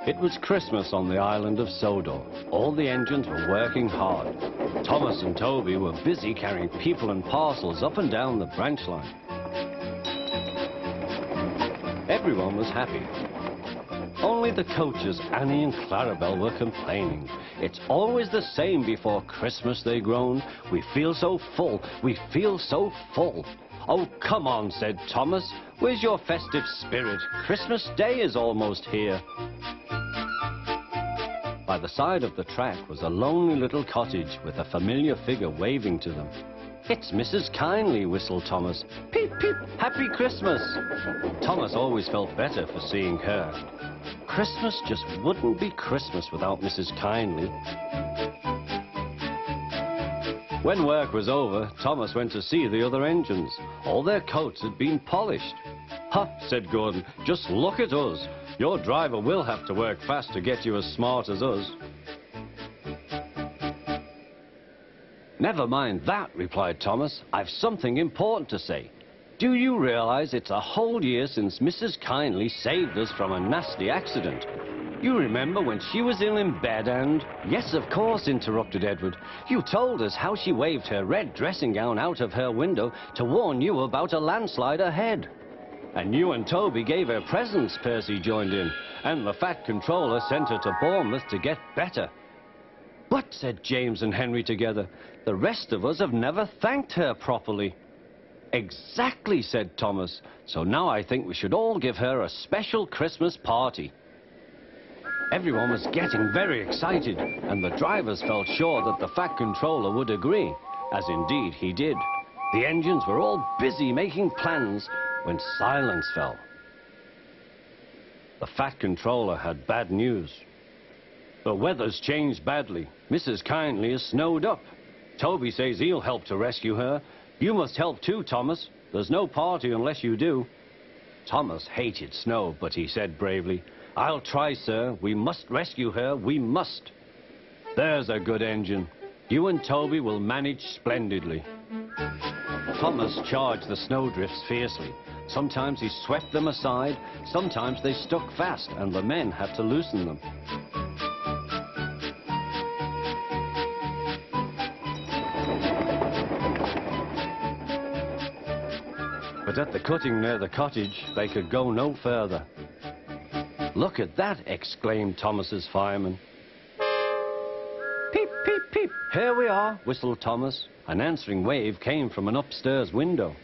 It was Christmas on the island of Sodor. All the engines were working hard. Thomas and Toby were busy carrying people and parcels up and down the branch line. Everyone was happy. Only the coaches, Annie and Clarabelle, were complaining. It's always the same before Christmas, they groaned. We feel so full, we feel so full. Oh, come on, said Thomas. Where's your festive spirit? Christmas Day is almost here. By the side of the track was a lonely little cottage with a familiar figure waving to them. It's Mrs Kyndley, whistled Thomas. Peep, peep, Happy Christmas! Thomas always felt better for seeing her. Christmas just wouldn't be Christmas without Mrs Kyndley. When work was over, Thomas went to see the other engines. All their coats had been polished. "Ha," said Gordon, "just look at us. Your driver will have to work fast to get you as smart as us." "Never mind that," replied Thomas. "I've something important to say. Do you realize it's a whole year since Mrs Kyndley saved us from a nasty accident? You remember when she was ill in bed and—" "Yes, of course," interrupted Edward. "You told us how she waved her red dressing gown out of her window to warn you about a landslide ahead." "And you and Toby gave her presents," Percy joined in. "And the Fat Controller sent her to Bournemouth to get better." "But," said James and Henry together, "the rest of us have never thanked her properly." "Exactly," said Thomas. "So now I think we should all give her a special Christmas party." Everyone was getting very excited, and the drivers felt sure that the Fat Controller would agree, as indeed he did. The engines were all busy making plans when silence fell. The Fat Controller had bad news. "The weather's changed badly. Mrs Kyndley is snowed up. Toby says he'll help to rescue her. You must help too, Thomas. There's no party unless you do." Thomas hated snow, but he said bravely, "I'll try, sir. We must rescue her. We must." "There's a good engine. You and Toby will manage splendidly." Thomas charged the snowdrifts fiercely. Sometimes he swept them aside, sometimes they stuck fast, and the men had to loosen them. But at the cutting near the cottage, they could go no further. "Look at that!" exclaimed Thomas's fireman. "Peep, peep, peep! Here we are!" whistled Thomas. An answering wave came from an upstairs window.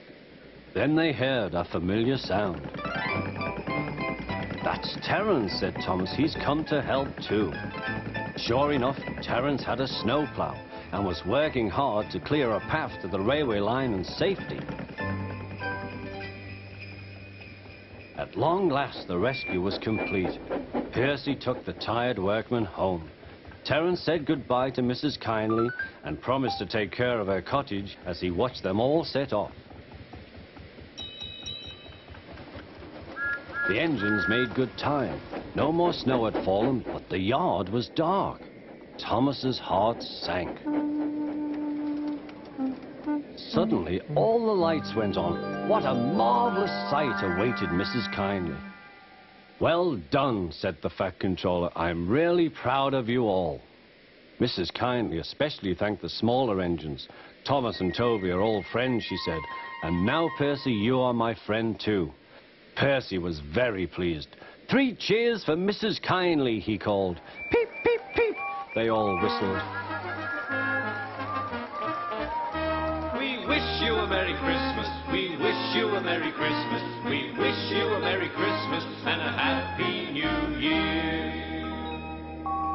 Then they heard a familiar sound. "That's Terence," said Thomas. "He's come to help too." Sure enough, Terence had a snowplow and was working hard to clear a path to the railway line in safety. At long last, the rescue was complete. Percy took the tired workmen home. Terence said goodbye to Mrs Kyndley and promised to take care of her cottage as he watched them all set off. The engines made good time. No more snow had fallen, but the yard was dark. Thomas's heart sank. Suddenly, all the lights went on. What a marvelous sight awaited Mrs Kyndley. "Well done," said the Fat Controller. "I'm really proud of you all." Mrs Kyndley especially thanked the smaller engines. "Thomas and Toby are old friends," she said. "And now, Percy, you are my friend too." Percy was very pleased. "3 cheers for Mrs Kyndley," he called. "Peep, peep, peep," they all whistled. We wish you a Merry Christmas. We wish you a Merry Christmas. We wish you a Merry Christmas and a Happy New Year.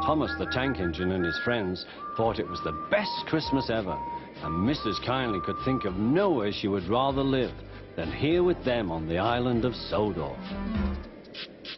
Thomas the Tank Engine and his friends thought it was the best Christmas ever, and Mrs Kyndley could think of nowhere she would rather live than here with them on the island of Sodor.